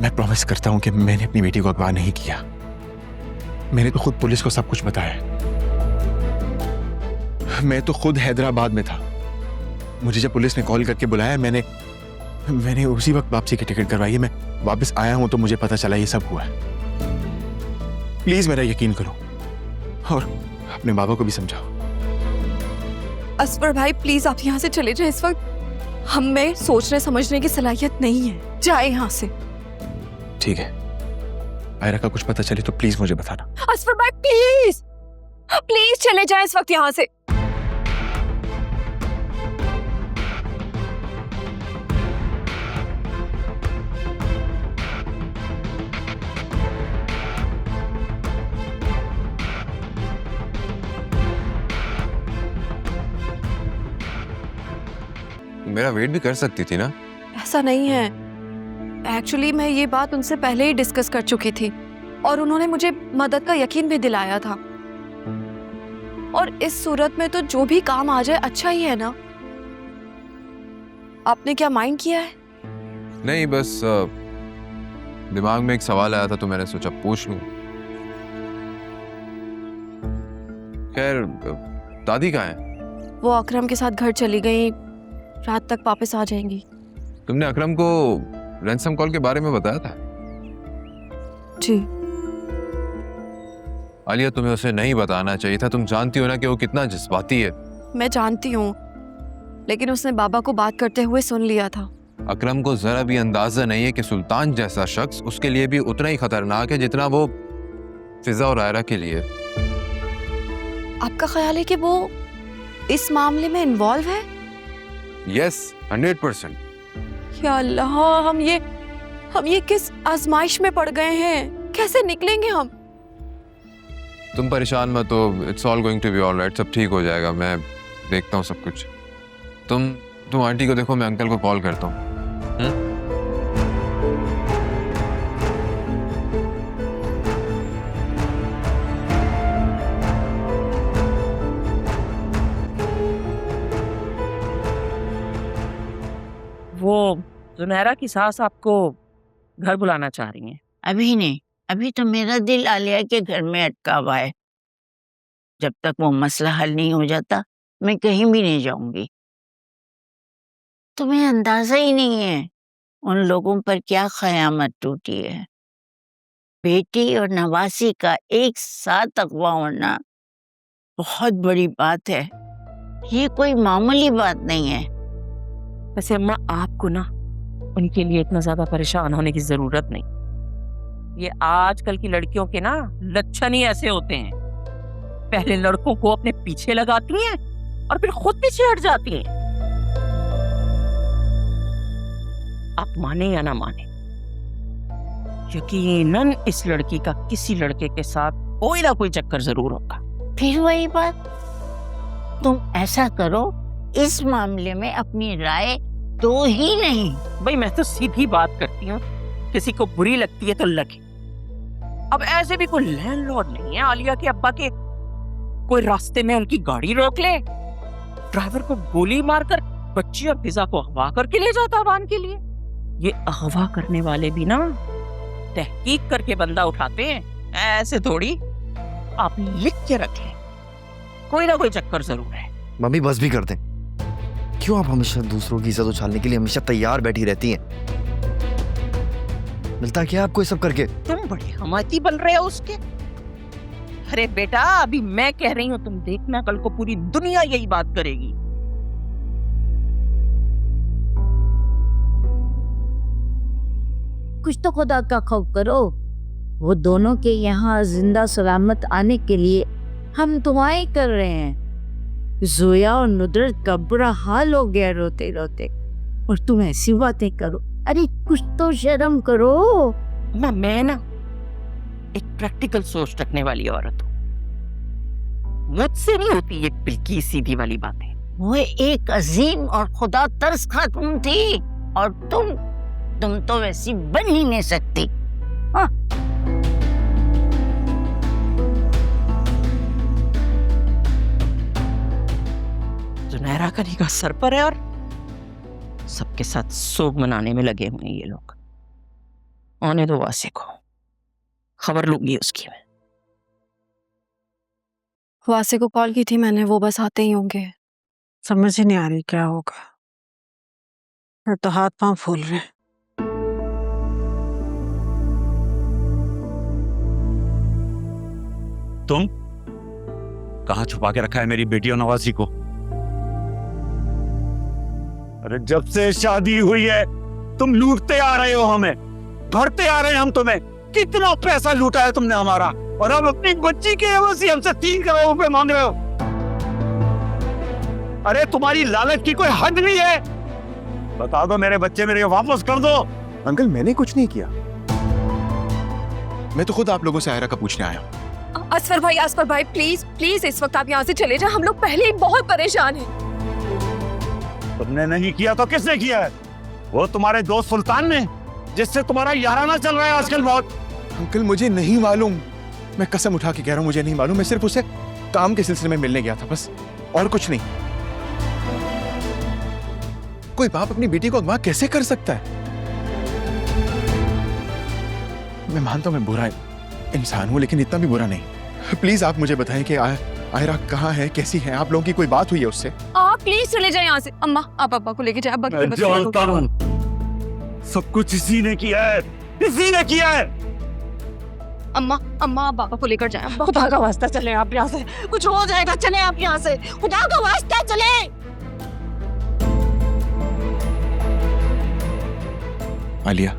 मैं प्रॉमिस करता हूं कि मैंने अपनी बेटी को अगवा नहीं किया। मैंने तो खुद पुलिस को सब कुछ बताया। मैं तो खुद हैदराबाद में था। मुझे जब पुलिस ने कॉल करके बुलाया, मैंने उसी वक्त वापसी की टिकट करवाई है। मैं वापस आया हूं तो मुझे पता चला ये सब हुआ है। प्लीज मेरा यकीन करो और अपने बाबा को भी समझाओ। असफर भाई प्लीज आप यहाँ से चले जाएं। इस वक्त हम में सोचने समझने की सलाहियत नहीं है। जाए यहाँ से। ठीक है, आयरा का कुछ पता चले तो प्लीज मुझे बताना। असफर भाई प्लीज प्लीज चले जाएं इस वक्त यहाँ से। मेरा वेट भी कर सकती थी ना। ऐसा नहीं है। एक्चुअली मैं ये बात उनसे पहले ही डिस्कस कर चुकी थी और उन्होंने मुझे मदद का यकीन भी दिलाया था। और इस सूरत में तो जो भी काम आ जाए अच्छा ही है ना। आपने क्या माइंड किया है? नहीं, बस दिमाग में एक सवाल आया था तो मैंने सोचा पूछ लूं। खैर, दादी कहाँ है? वो अकरम के साथ घर चली गई, रात तक वापस आ जाएंगी। तुमने अकरम को रैंसम कॉल के बारे में बताया था? जी। आलिया, तुम्हें उसे नहीं बताना चाहिए था। तुम जानती हो ना कि वो कितना जज्बाती है। मैं जानती हूँ, लेकिन उसने बाबा को बात करते हुए सुन लिया था। अकरम को जरा भी अंदाजा नहीं है कि सुल्तान जैसा शख्स उसके लिए भी उतना ही खतरनाक है जितना वो फिजा और आयरा के लिए। आपका ख्याल है कि वो इस मामले में इन्वॉल्व है? यस, 100%। या अल्लाह, हम ये किस आजमाइश में पड़ गए हैं? कैसे निकलेंगे हम? तुम परेशान मत हो, it's all going to be all right. सब ठीक हो जाएगा, मैं देखता हूँ सब कुछ। तुम आंटी को देखो, मैं अंकल को कॉल करता हूँ। वो जुनैरा की सास आपको घर बुलाना चाह रही हैं। अभी नहीं, अभी तो मेरा दिल आलिया के घर में अटका हुआ है। जब तक वो मसला हल नहीं हो जाता मैं कहीं भी नहीं जाऊंगी। तुम्हें अंदाजा ही नहीं है उन लोगों पर क्या क़यामत टूटी है। बेटी और नवासी का एक साथ अगवा होना बहुत बड़ी बात है। ये कोई मामूली बात नहीं है। वैसे अम्मा, आपको ना उनके लिए इतना ज्यादा परेशान होने की जरूरत नहीं। ये आजकल की लड़कियों के ना लक्षण ही ऐसे होते हैं। पहले लड़कों को अपने पीछे लगाती हैं और फिर खुद पीछे हट जाती हैं। आप माने या ना माने, यकीनन इस लड़की का किसी लड़के के साथ कोई ना कोई चक्कर जरूर होगा। फिर वही बात, तुम ऐसा करो, इस मामले में अपनी राय दो ही नहीं। भाई मैं तो सीधी बात करती हूँ, किसी को बुरी लगती है तो लगे। अब ऐसे भी कोई लैंडलॉर्ड नहीं है आलिया के अब्बा के कोई रास्ते में उनकी गाड़ी रोक ले, ड्राइवर को गोली मारकर बच्ची और फिजा को अगवा करके ले जाता अवान के लिए। ये अगवा करने वाले भी ना तहकीक करके बंदा उठाते हैं, ऐसे थोड़ी। आप लिख के रख लें, कोई ना कोई चक्कर जरूर है। मम्मी बस भी कर दें। क्यों आप हमेशा दूसरों की इज्जत उछालने के लिए हमेशा तैयार बैठी रहती हैं? मिलता क्या आपको ये सब करके? तुम बड़े हमायती बन रहे हो उसके। अरे बेटा, अभी मैं कह रही हूँ, तुम देखना कल को पूरी दुनिया यही बात करेगी। कुछ तो खुदा का खौफ करो। वो दोनों के यहाँ जिंदा सलामत आने के लिए हम दुआएं कर रहे हैं। जोया और नुदरत का बुरा हाल हो गया रोते रोते, और तुम ऐसी बातें करो। अरे कुछ तो शर्म करो। मैं ना एक प्रैक्टिकल सोच रखने वाली औरत हूँ, मुझसे नहीं होती ये बिल्की सीधी वाली बातें। वो एक अजीम और खुदा तरस खातून थी, और तुम तो वैसी बन ही नहीं सकती। हाँ। जुनैरा का निगाह सर पर है और सबके साथ सोग मनाने में लगे हुए हैं ये लोग। आने दो वासे को, खबर लूंगी उसकी मैं। वासे को कॉल की थी मैंने, वो बस आते ही होंगे। समझ ही नहीं आ रही क्या होगा। मेरे तो हाथ पांव फूल रहे हैं। तुम कहाँ छुपा के रखा है मेरी बेटी और नवासी को? अरे जब से शादी हुई है तुम लूटते आ रहे हो हमें, भरते आ रहे हैं हम तुम्हें। कितना पैसा लूटा है तुमने हमारा, और अब अपनी बच्ची के एवज से हमसे 3 करोड़ रुपए मांग रहे हो। अरे तुम्हारी लालच की कोई हद नहीं है। बता दो मेरे बच्चे मेरे वापस कर दो। अंकल मैंने कुछ नहीं किया, मैं तो खुद आप लोगों से आयरा का पूछने आया हूँ। असफर भाई प्लीज प्लीज इस वक्त आप यहाँ से चले जाएं, हम लोग पहले ही बहुत परेशान हैं। तुमने नहीं किया तो किसने किया है? वो तुम्हारे दोस्त सुल्तान ने, जिससे तुम्हारा याराना चल रहा है आजकल बहुत। अंकल मुझे नहीं मालूम, मैं कसम उठा के कह रहा हूँ मुझे नहीं मालूम। मैं सिर्फ उसे काम के सिलसिले में मिलने गया था बस, और कुछ नहीं। कोई बाप अपनी बेटी को अगवा कैसे कर सकता है? मैं मानता हूं मैं बुरा इंसान हूं, लेकिन इतना भी बुरा नहीं। प्लीज आप मुझे बताएं कि आयरा कहाँ है, कैसी है? आप लोगों की कोई बात हुई है उससे? आप प्लीज चले जाएं यहाँ से। अम्मा आप अब्बा को लेके जाए। अब्बा मैं जानता हूं सब कुछ इसी ने किया है, इसी ने किया है। अम्मा आप बाबा को लेकर जाए। खुदा का वास्ता चले आप यहाँ से, कुछ हो जाएगा। चले आप यहाँ से, खुदा का वास्ता चले। आलिया,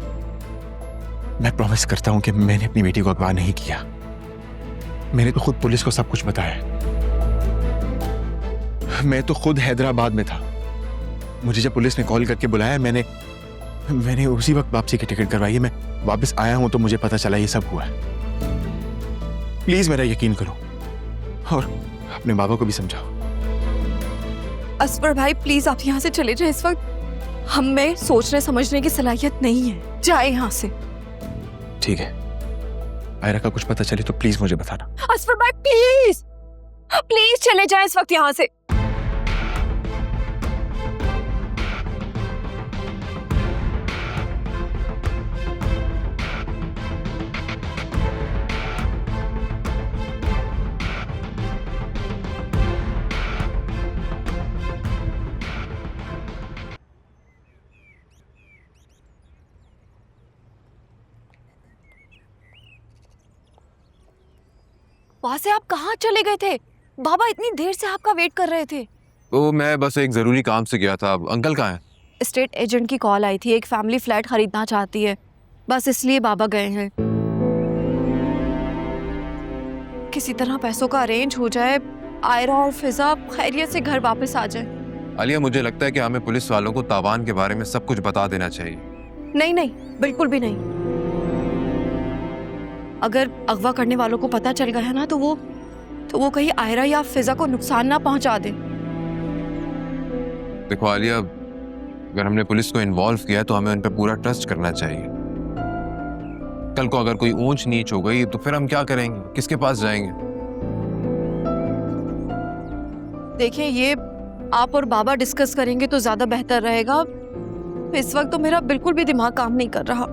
मैं प्रॉमिस करता हूं कि मैंने अपनी बेटी को अगवा नहीं किया। मैंने तो खुद पुलिस को सब कुछ बताया। मैं तो खुद हैदराबाद में था। मुझे जब पुलिस ने कॉल करके बुलाया, मैंने उसी वक्त वापसी की टिकट करवाई है। मैं वापस आया हूं तो मुझे पता चला ये सब हुआ है। प्लीज मेरा यकीन करो, और अपने बाबा को भी समझाओ। असफर भाई प्लीज आप यहाँ से चले जाएं। इस वक्त हम में सोचने समझने की सलाहियत नहीं है। जाए यहाँ से। ठीक है, आयरा का कुछ पता चले तो प्लीज मुझे बताना। असफर भाई प्लीज प्लीज चले जाएं इस वक्त यहाँ से। वहां से आप कहाँ चले गए थे? बाबा इतनी देर से आपका वेट कर रहे थे। तो मैं बस एक जरूरी काम से गया था। अंकल कहाँ हैं? स्टेट एजेंट की कॉल आई थी, एक फैमिली फ्लैट खरीदना चाहती है, बस इसलिए बाबा गए हैं। किसी तरह पैसों का अरेंज हो जाए, आयरा और फिजा खैरियत से घर वापस आ जाए। आलिया, मुझे लगता है कि हमें पुलिस वालों को तावान के बारे में सब कुछ बता देना चाहिए। नहीं बिल्कुल भी नहीं। अगर अगवा करने वालों को पता चल गया ना तो वो कहीं आयरा या फिजा को नुकसान ना पहुंचा दे। देखो आलिया, अगर हमने पुलिस को इन्वॉल्व किया है तो हमें उन पर पूरा ट्रस्ट करना चाहिए। कल को अगर कोई ऊंच नीच हो गई तो फिर हम क्या करेंगे? किसके पास जाएंगे? देखिए, ये आप और बाबा डिस्कस करेंगे तो ज्यादा बेहतर रहेगा। इस वक्त तो मेरा बिल्कुल भी दिमाग काम नहीं कर रहा।